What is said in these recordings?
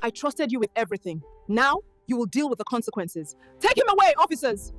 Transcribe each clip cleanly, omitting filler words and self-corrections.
I trusted you with everything. Now, you will deal with the consequences. Take him away, officers!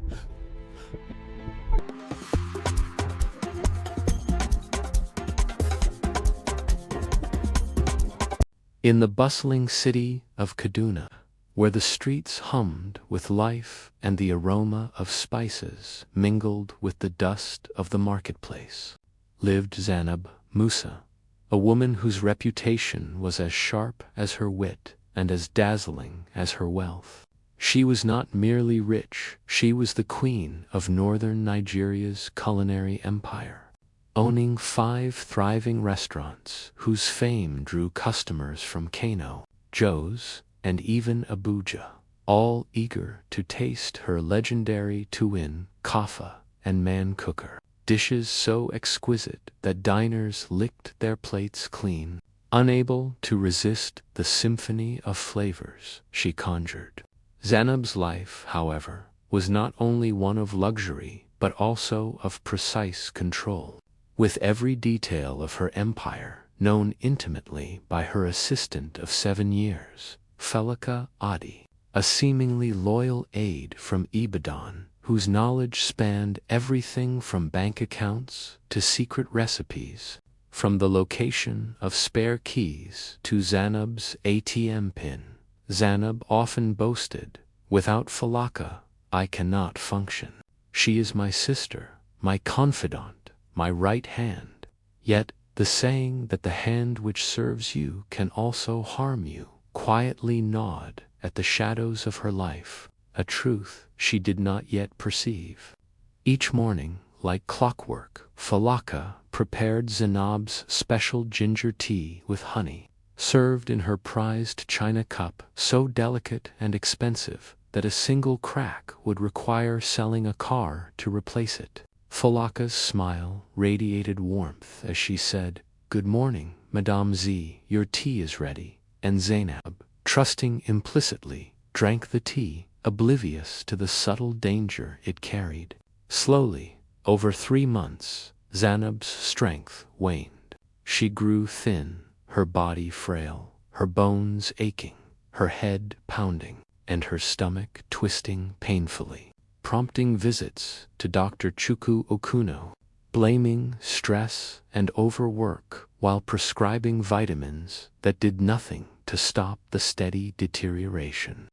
In the bustling city of Kaduna, where the streets hummed with life and the aroma of spices mingled with the dust of the marketplace, lived Zainab Musa, a woman whose reputation was as sharp as her wit and as dazzling as her wealth. She was not merely rich, she was the queen of northern Nigeria's culinary empire, owning 5 thriving restaurants whose fame drew customers from Kano, Jos, and even Abuja, all eager to taste her legendary tuwin, kaffa, and man cooker, dishes so exquisite that diners licked their plates clean, unable to resist the symphony of flavors she conjured. Zainab's life, however, was not only one of luxury but also of precise control. With every detail of her empire known intimately by her assistant of 7 years, Felika Adi, a seemingly loyal aide from Ibadan, whose knowledge spanned everything from bank accounts to secret recipes, from the location of spare keys to Zainab's ATM pin. Zainab often boasted, "Without Falaka, I cannot function. She is my sister, my confidant, my right hand." Yet the saying that the hand which serves you can also harm you quietly gnawed at the shadows of her life, a truth she did not yet perceive. Each morning, like clockwork, Falaka prepared Zainab's special ginger tea with honey, served in her prized china cup so delicate and expensive that a single crack would require selling a car to replace it. Falaka's smile radiated warmth as she said, "Good morning, Madame Z, your tea is ready," and Zainab, trusting implicitly, drank the tea, oblivious to the subtle danger it carried. Slowly, over 3 months, Zainab's strength waned. She grew thin, her body frail, her bones aching, her head pounding, and her stomach twisting painfully, prompting visits to Dr. Chukwu Okuno, blaming stress and overwork while prescribing vitamins that did nothing to stop the steady deterioration.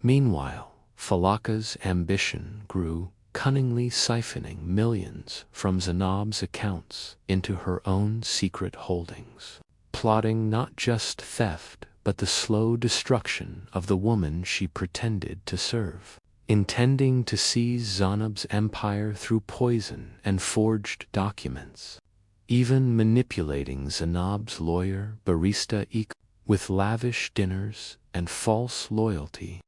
Meanwhile, Falaka's ambition grew, cunningly siphoning millions from Zainab's accounts into her own secret holdings, plotting not just theft but the slow destruction of the woman she pretended to serve, intending to seize Zainab's empire through poison and forged documents, even manipulating Zainab's lawyer Barista Ik with lavish dinners and false loyalty.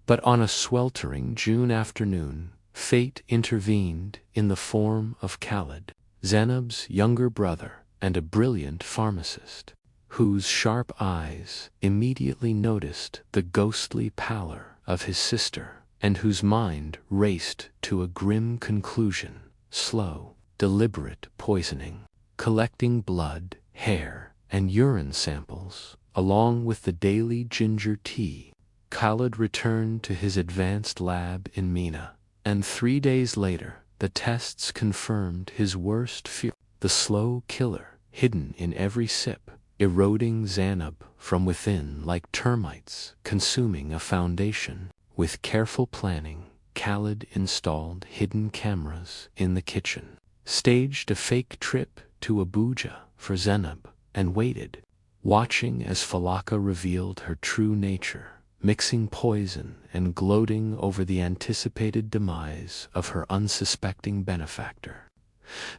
But on a sweltering June afternoon, fate intervened in the form of Khalid, Zainab's younger brother and a brilliant pharmacist, whose sharp eyes immediately noticed the ghostly pallor of his sister, and whose mind raced to a grim conclusion: slow, deliberate poisoning. Collecting blood, hair, and urine samples, along with the daily ginger tea, Khalid returned to his advanced lab in Mina, and 3 days later, the tests confirmed his worst fear: the slow killer, hidden in every sip, eroding Zainab from within like termites consuming a foundation. With careful planning, Khalid installed hidden cameras in the kitchen, staged a fake trip to Abuja for Zainab, and waited, watching as Falaka revealed her true nature, mixing poison and gloating over the anticipated demise of her unsuspecting benefactor.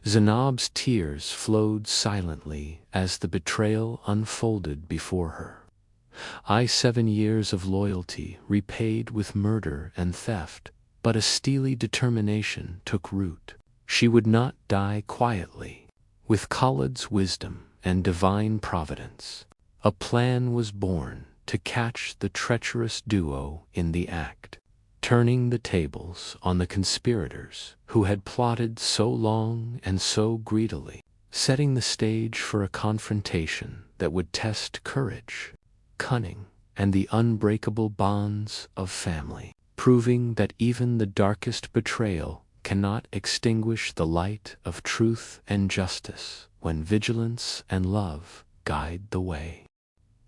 Zainab's tears flowed silently as the betrayal unfolded before her. 7 years of loyalty repaid with murder and theft, but a steely determination took root. She would not die quietly. With Khalid's wisdom and divine providence, a plan was born to catch the treacherous duo in the act, turning the tables on the conspirators who had plotted so long and so greedily, setting the stage for a confrontation that would test courage, cunning, and the unbreakable bonds of family, proving that even the darkest betrayal cannot extinguish the light of truth and justice when vigilance and love guide the way.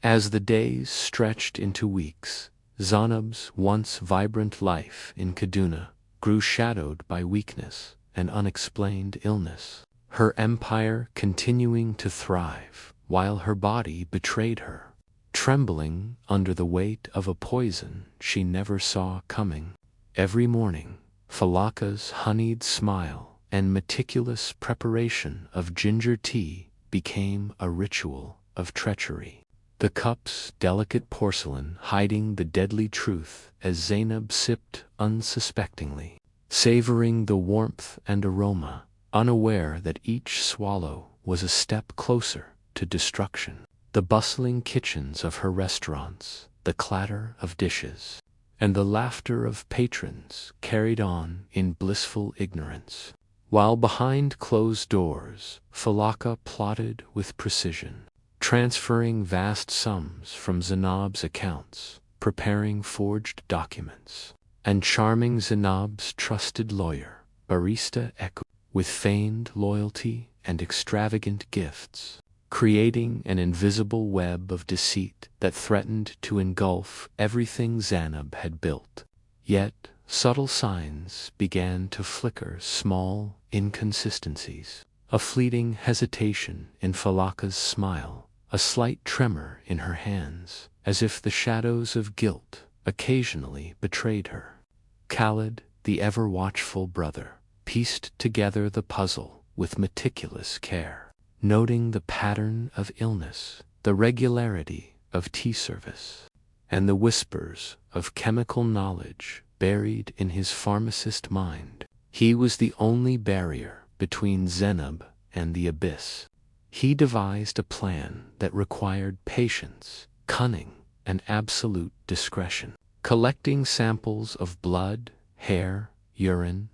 As the days stretched into weeks, Zainab's once vibrant life in Kaduna grew shadowed by weakness and unexplained illness, her empire continuing to thrive while her body betrayed her, trembling under the weight of a poison she never saw coming. Every morning, Falaka's honeyed smile and meticulous preparation of ginger tea became a ritual of treachery. The cup's delicate porcelain hiding the deadly truth as Zainab sipped unsuspectingly, savoring the warmth and aroma, unaware that each swallow was a step closer to destruction. The bustling kitchens of her restaurants, the clatter of dishes, and the laughter of patrons carried on in blissful ignorance, while behind closed doors Falaka plotted with precision, transferring vast sums from Zainab's accounts, preparing forged documents, and charming Zainab's trusted lawyer, Barista Eku, with feigned loyalty and extravagant gifts, creating an invisible web of deceit that threatened to engulf everything Zainab had built. Yet subtle signs began to flicker, small inconsistencies, a fleeting hesitation in Falaka's smile, a slight tremor in her hands, as if the shadows of guilt occasionally betrayed her. Khalid, the ever-watchful brother, pieced together the puzzle with meticulous care, noting the pattern of illness, the regularity of tea service, and the whispers of chemical knowledge buried in his pharmacist mind. He was the only barrier between Zainab and the abyss. He devised a plan that required patience, cunning, and absolute discretion, collecting samples of blood, hair, urine,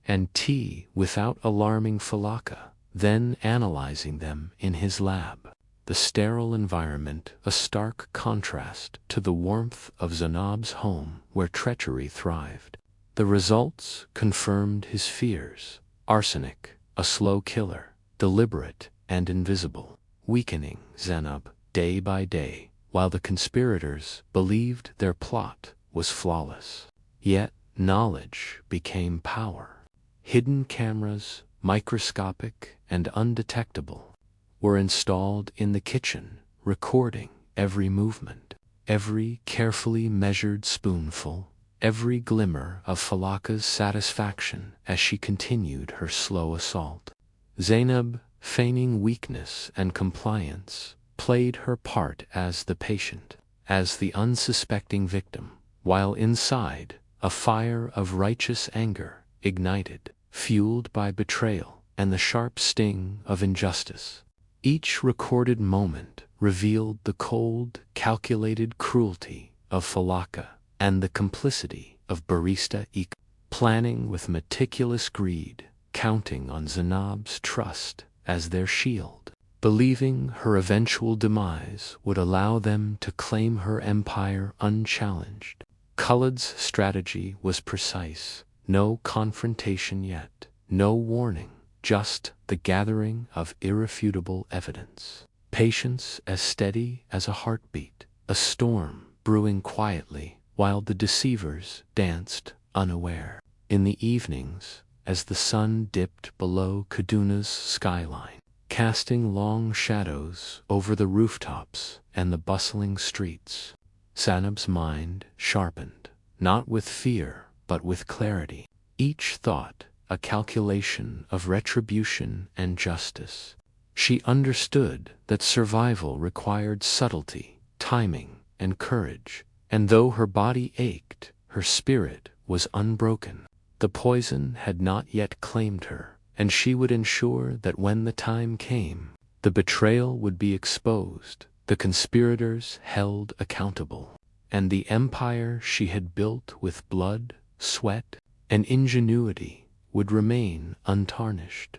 and tea without alarming Falaka, then analyzing them in his lab. The sterile environment a stark contrast to the warmth of Zainab's home where treachery thrived. The results confirmed his fears: arsenic, a slow killer, deliberate and invisible, weakening Zainab day by day, while the conspirators believed their plot was flawless. Yet knowledge became power. Hidden cameras, microscopic and undetectable, were installed in the kitchen, recording every movement, every carefully measured spoonful, every glimmer of Falaka's satisfaction as she continued her slow assault. Zainab, feigning weakness and compliance, played her part as the patient, as the unsuspecting victim, while inside a fire of righteous anger ignited, fueled by betrayal and the sharp sting of injustice. Each recorded moment revealed the cold, calculated cruelty of Falaka and the complicity of Barista Eku, planning with meticulous greed, counting on Zainab's trust as their shield, believing her eventual demise would allow them to claim her empire unchallenged. Khalid's strategy was precise: no confrontation yet, no warning, just the gathering of irrefutable evidence. Patience as steady as a heartbeat, a storm brewing quietly while the deceivers danced unaware. In the evenings, as the sun dipped below Kaduna's skyline, casting long shadows over the rooftops and the bustling streets, Zainab's mind sharpened, not with fear but with clarity. Each thought a calculation of retribution and justice. She understood that survival required subtlety, timing, and courage, and though her body ached, her spirit was unbroken. The poison had not yet claimed her, and she would ensure that when the time came, the betrayal would be exposed, the conspirators held accountable, and the empire she had built with blood, sweat, and ingenuity would remain untarnished.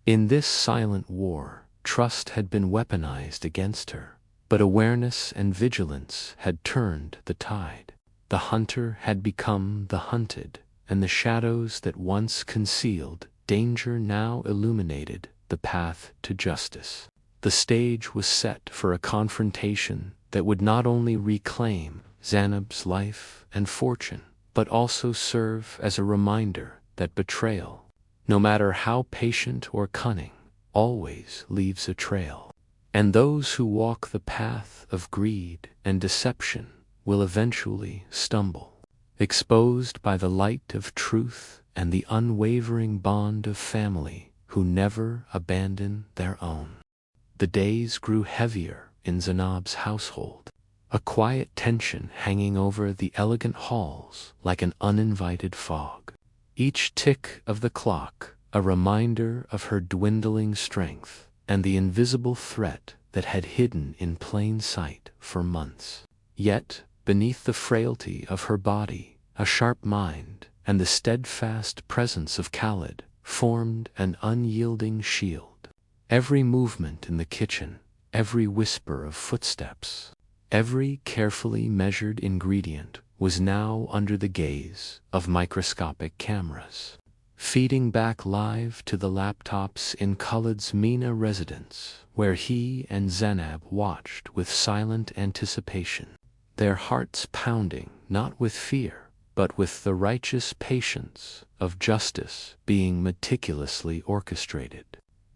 In this silent war, trust had been weaponized against her, But awareness and vigilance had turned the tide. The hunter had become the hunted, and the shadows that once concealed danger now illuminated the path to justice. The stage was set for a confrontation that would not only reclaim Zanab's life and fortune, but also serve as a reminder that betrayal, no matter how patient or cunning, always leaves a trail. And those who walk the path of greed and deception will eventually stumble, exposed by the light of truth and the unwavering bond of family who never abandon their own. The days grew heavier in Zanab's household, a quiet tension hanging over the elegant halls like an uninvited fog. Each tick of the clock a reminder of her dwindling strength and the invisible threat that had hidden in plain sight for months. Yet, beneath the frailty of her body, a sharp mind and the steadfast presence of Khaled formed an unyielding shield. Every movement in the kitchen, every whisper of footsteps, every carefully measured ingredient was now under the gaze of microscopic cameras, feeding back live to the laptops in Khaled's Mina residence, where he and Zanab watched with silent anticipation, their hearts pounding not with fear, but with the righteous patience of justice being meticulously orchestrated.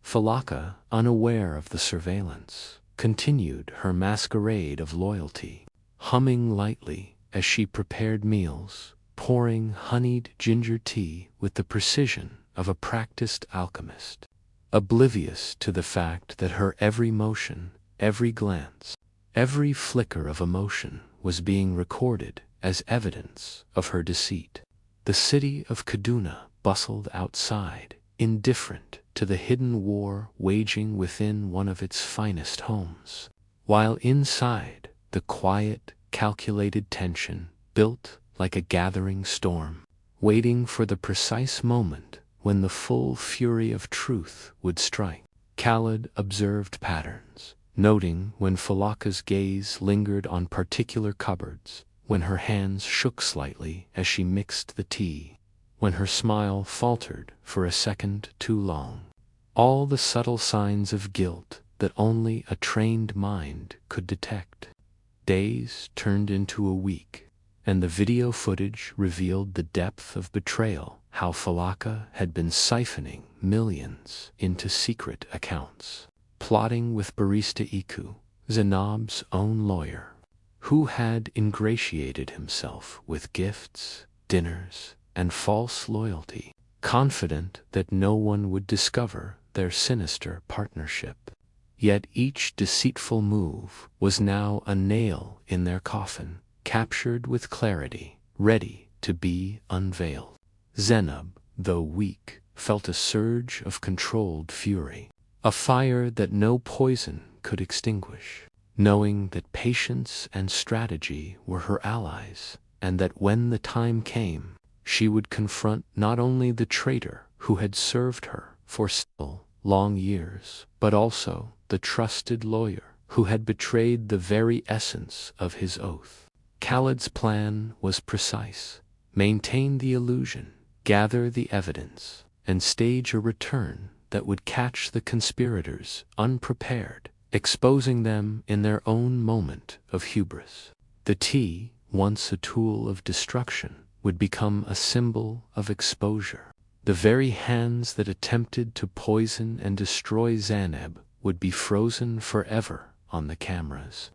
Falaka, unaware of the surveillance, continued her masquerade of loyalty, humming lightly as she prepared meals, pouring honeyed ginger tea with the precision of a practiced alchemist, oblivious to the fact that her every motion, every glance, every flicker of emotion was being recorded as evidence of her deceit. The city of Kaduna bustled outside, indifferent to the hidden war waging within one of its finest homes, while inside the quiet, calculated tension built like a gathering storm, waiting for the precise moment when the full fury of truth would strike. Khaled observed patterns, noting when Falaka's gaze lingered on particular cupboards, when her hands shook slightly as she mixed the tea, when her smile faltered for a second too long. All the subtle signs of guilt that only a trained mind could detect. Days turned into a week, and the video footage revealed the depth of betrayal, how Falaka had been siphoning millions into secret accounts, plotting with Barista Iku, Zanab's own lawyer, who had ingratiated himself with gifts, dinners, and false loyalty, confident that no one would discover their sinister partnership. Yet each deceitful move was now a nail in their coffin, captured with clarity, ready to be unveiled. Zanab, though weak, felt a surge of controlled fury, a fire that no poison could extinguish, knowing that patience and strategy were her allies, and that when the time came, she would confront not only the traitor who had served her for still long years, but also the trusted lawyer who had betrayed the very essence of his oath. Khaled's plan was precise: maintain the illusion, gather the evidence, and stage a return that would catch the conspirators unprepared, exposing them in their own moment of hubris. The tea, once a tool of destruction, would become a symbol of exposure. The very hands that attempted to poison and destroy Zanab would be frozen forever on the cameras.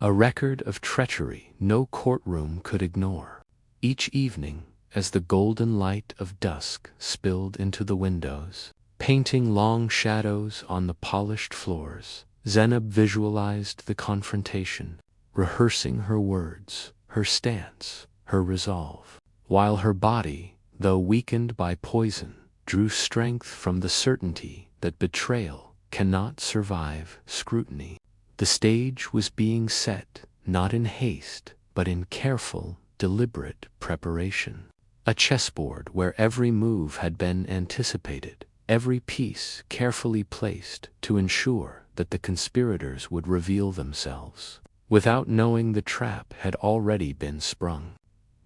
A record of treachery no courtroom could ignore. Each evening, as the golden light of dusk spilled into the windows, painting long shadows on the polished floors, Zanab visualized the confrontation, rehearsing her words, her stance, her resolve, while her body, though weakened by poison, drew strength from the certainty that betrayal cannot survive scrutiny. The stage was being set, not in haste, but in careful, deliberate preparation. A chessboard where every move had been anticipated, every piece carefully placed to ensure that the conspirators would reveal themselves, without knowing the trap had already been sprung.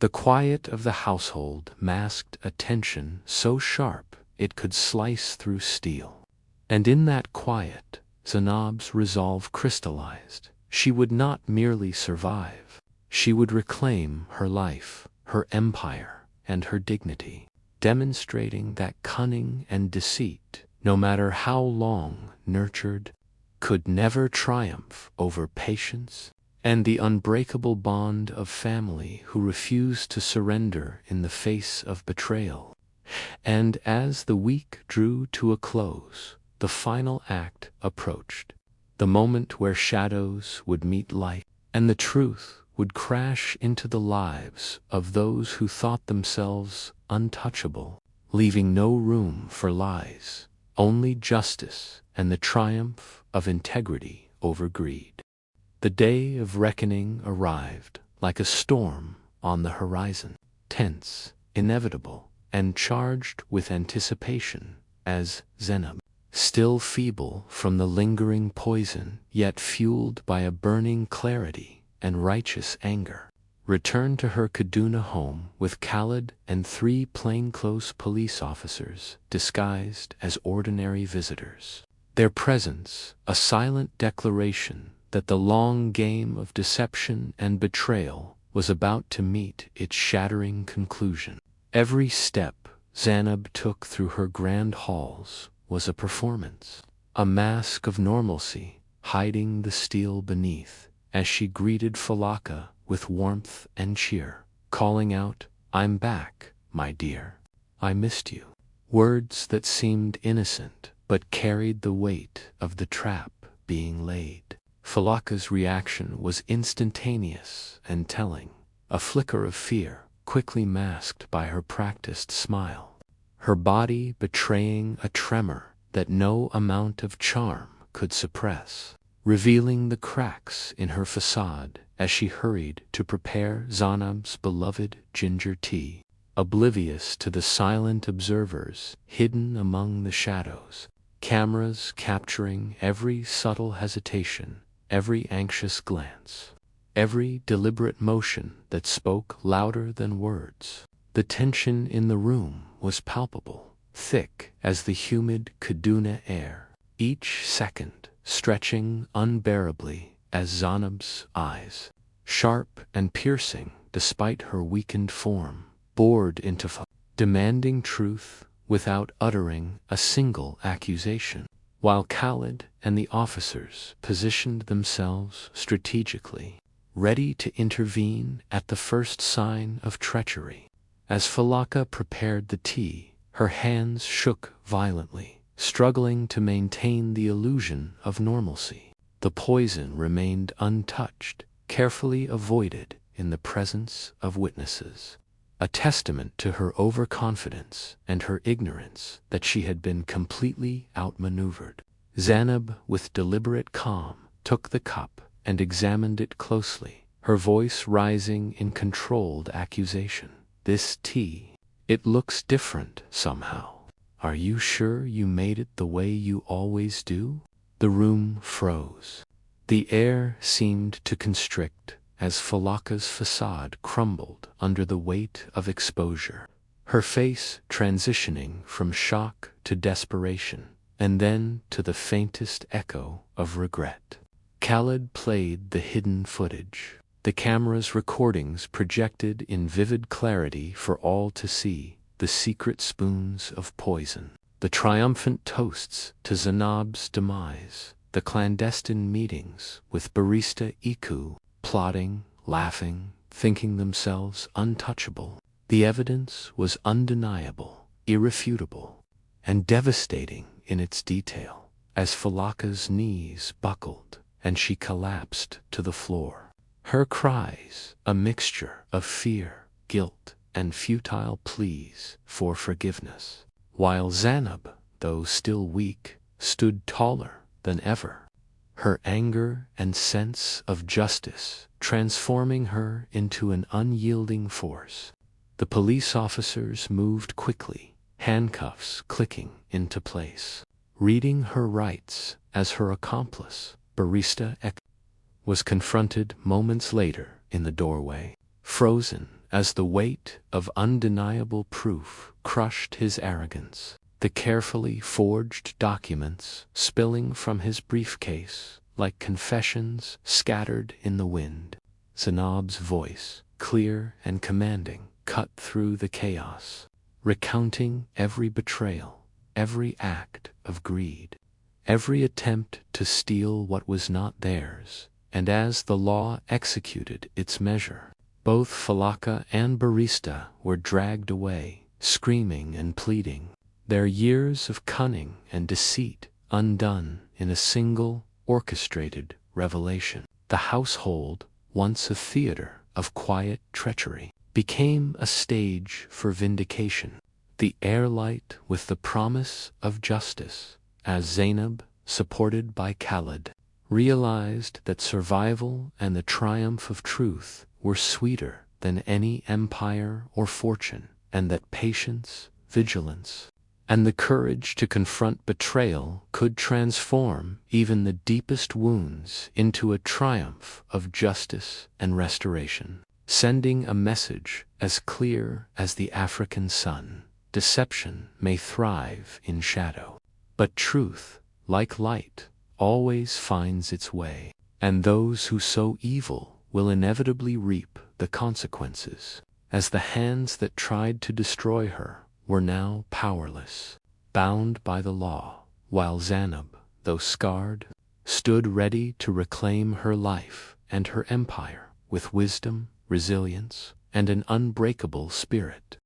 The quiet of the household masked a tension so sharp it could slice through steel. And in that quiet, Zainab's resolve crystallized. She would not merely survive. She would reclaim her life, her empire, and her dignity, demonstrating that cunning and deceit, no matter how long nurtured, could never triumph over patience and the unbreakable bond of family who refused to surrender in the face of betrayal. And as the week drew to a close, the final act approached, the moment where shadows would meet light, and the truth would crash into the lives of those who thought themselves untouchable, leaving no room for lies, only justice and the triumph of integrity over greed. The day of reckoning arrived, like a storm on the horizon, tense, inevitable, and charged with anticipation, as Zainab, still feeble from the lingering poison, yet fueled by a burning clarity and righteous anger, returned to her Kaduna home with Khalid and 3 plainclothes police officers disguised as ordinary visitors. Their presence, a silent declaration that the long game of deception and betrayal was about to meet its shattering conclusion. Every step Zainab took through her grand halls was a performance, a mask of normalcy hiding the steel beneath, as she greeted Falaka with warmth and cheer, calling out, "I'm back, my dear. I missed you." Words that seemed innocent but carried the weight of the trap being laid. Falaka's reaction was instantaneous and telling, a flicker of fear quickly masked by her practiced smile, her body betraying a tremor that no amount of charm could suppress, revealing the cracks in her facade as she hurried to prepare Zainab's beloved ginger tea, oblivious to the silent observers hidden among the shadows, cameras capturing every subtle hesitation, every anxious glance, every deliberate motion that spoke louder than words. The tension in the room was palpable, thick as the humid Kaduna air, each second stretching unbearably as Zainab's eyes, sharp and piercing despite her weakened form, bored into demanding truth without uttering a single accusation, while Khalid and the officers positioned themselves strategically, ready to intervene at the first sign of treachery. As Falaka prepared the tea, her hands shook violently, struggling to maintain the illusion of normalcy. The poison remained untouched, carefully avoided in the presence of witnesses, a testament to her overconfidence and her ignorance that she had been completely outmaneuvered. Zainab, with deliberate calm, took the cup and examined it closely, her voice rising in controlled accusation. "This tea, it looks different somehow. Are you sure you made it the way you always do?" The room froze. The air seemed to constrict as Falaka's facade crumbled under the weight of exposure, her face transitioning from shock to desperation, and then to the faintest echo of regret. Khalid played the hidden footage, the camera's recordings projected in vivid clarity for all to see, the secret spoons of poison, the triumphant toasts to Zainab's demise, the clandestine meetings with barista Iku, plotting, laughing, thinking themselves untouchable. The evidence was undeniable, irrefutable, and devastating in its detail, as Falaka's knees buckled and she collapsed to the floor. Her cries, a mixture of fear, guilt, and futile pleas for forgiveness, while Zainab, though still weak, stood taller than ever, her anger and sense of justice transforming her into an unyielding force. The police officers moved quickly, handcuffs clicking into place. reading her rights as her accomplice, barista Ek was confronted moments later in the doorway, frozen as the weight of undeniable proof crushed his arrogance. The carefully forged documents spilling from his briefcase like confessions scattered in the wind. Zanab's voice, clear and commanding, cut through the chaos, recounting every betrayal, every act of greed, every attempt to steal what was not theirs. And as the law executed its measure, both Falaka and barista were dragged away, screaming and pleading, their years of cunning and deceit undone in a single orchestrated revelation. The household, once a theater of quiet treachery, became a stage for vindication, the air light with the promise of justice, as Zainab, supported by Khalid, realized that survival and the triumph of truth were sweeter than any empire or fortune, and that patience, vigilance, and the courage to confront betrayal could transform even the deepest wounds into a triumph of justice and restoration, sending a message as clear as the African sun. Deception may thrive in shadow, but truth, like light, always finds its way, and those who sow evil will inevitably reap the consequences. As the hands that tried to destroy her were now powerless, bound by the law, while Zanab, though scarred, stood ready to reclaim her life and her empire with wisdom, resilience, and an unbreakable spirit.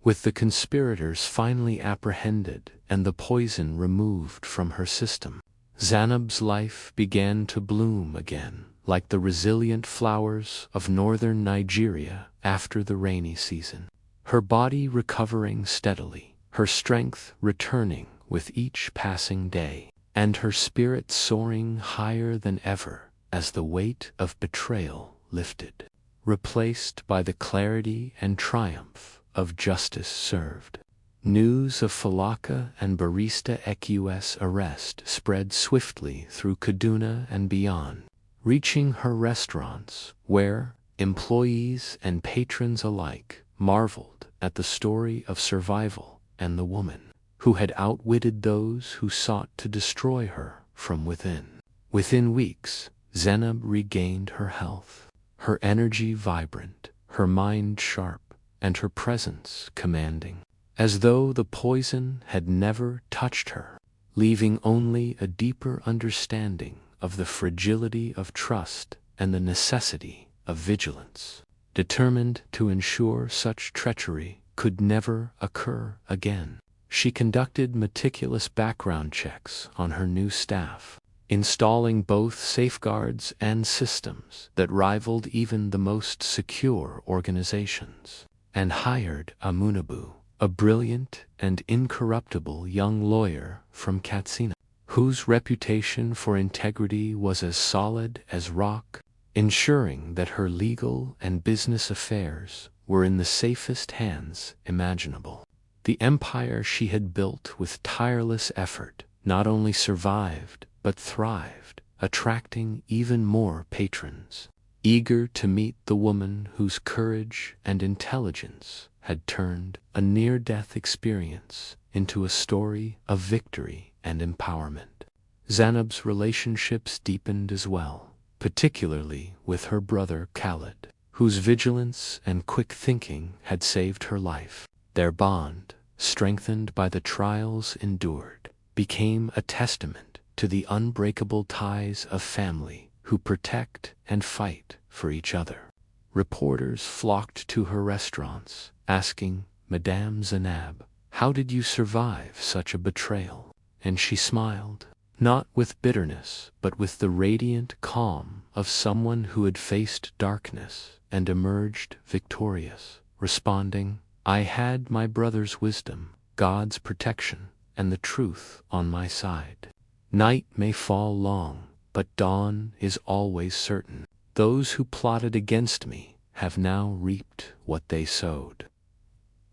With the conspirators finally apprehended and the poison removed from her system, Zanab's life began to bloom again, like the resilient flowers of northern Nigeria after the rainy season. Her body recovering steadily, her strength returning with each passing day, and her spirit soaring higher than ever as the weight of betrayal lifted, replaced by the clarity and triumph of justice served. News of Falaka and barista Eq's arrest spread swiftly through Kaduna and beyond, reaching her restaurants where employees and patrons alike marveled at the story of survival and the woman who had outwitted those who sought to destroy her from within. Within weeks, Zainab regained her health, her energy vibrant, her mind sharp, and her presence commanding, as though the poison had never touched her, leaving only a deeper understanding of the fragility of trust and the necessity of vigilance. Determined to ensure such treachery could never occur again, she conducted meticulous background checks on her new staff, installing both safeguards and systems that rivaled even the most secure organizations, and hired Amunabu, a brilliant and incorruptible young lawyer from Katsina, whose reputation for integrity was as solid as rock, ensuring that her legal and business affairs were in the safest hands imaginable. The empire she had built with tireless effort not only survived but thrived, attracting even more patrons, eager to meet the woman whose courage and intelligence had turned a near-death experience into a story of victory and empowerment. Zainab's relationships deepened as well, particularly with her brother Khalid, whose vigilance and quick thinking had saved her life. Their bond, strengthened by the trials endured, became a testament to the unbreakable ties of family who protect and fight for each other. Reporters flocked to her restaurants, asking, "Madame Zainab, how did you survive such a betrayal?" And she smiled, not with bitterness, but with the radiant calm of someone who had faced darkness and emerged victorious, responding, "I had my brother's wisdom, God's protection, and the truth on my side. Night may fall long, but dawn is always certain. Those who plotted against me have now reaped what they sowed."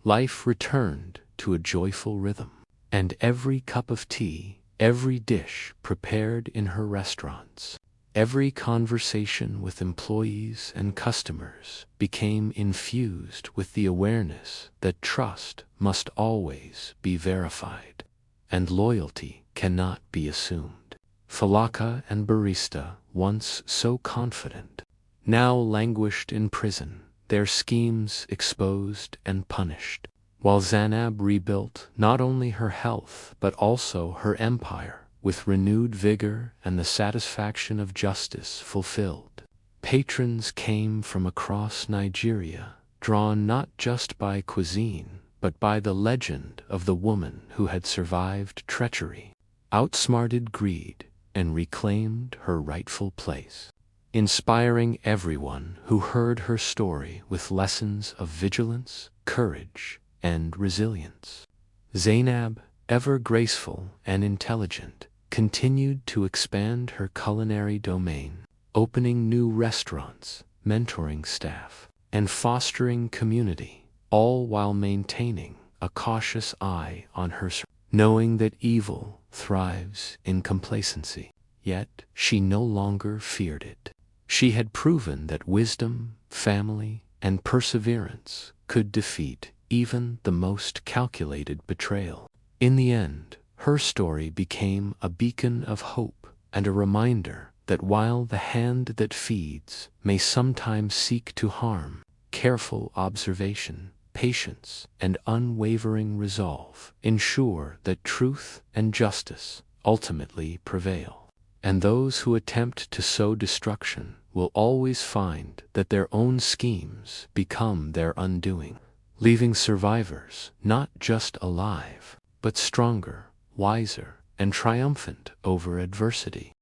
Life returned to a joyful rhythm, and every cup of tea, Every dish prepared in her restaurants, every conversation with employees and customers became infused with the awareness that trust must always be verified, and loyalty cannot be assumed. Falaka and Barista, once so confident, now languished in prison, their schemes exposed and punished, while Zainab rebuilt not only her health but also her empire with renewed vigor and the satisfaction of justice fulfilled. Patrons came from across Nigeria, drawn not just by cuisine, but by the legend of the woman who had survived treachery, outsmarted greed, and reclaimed her rightful place, inspiring everyone who heard her story with lessons of vigilance, courage, and resilience. Zainab, ever graceful and intelligent, continued to expand her culinary domain, opening new restaurants, mentoring staff, and fostering community, all while maintaining a cautious eye on her knowing that evil thrives in complacency. Yet she no longer feared it. She had proven that wisdom, family, and perseverance could defeat even the most calculated betrayal. In the end, her story became a beacon of hope and a reminder that while the hand that feeds may sometimes seek to harm, careful observation, patience, and unwavering resolve ensure that truth and justice ultimately prevail. And those who attempt to sow destruction will always find that their own schemes become their undoing, leaving survivors not just alive, but stronger, wiser, and triumphant over adversity.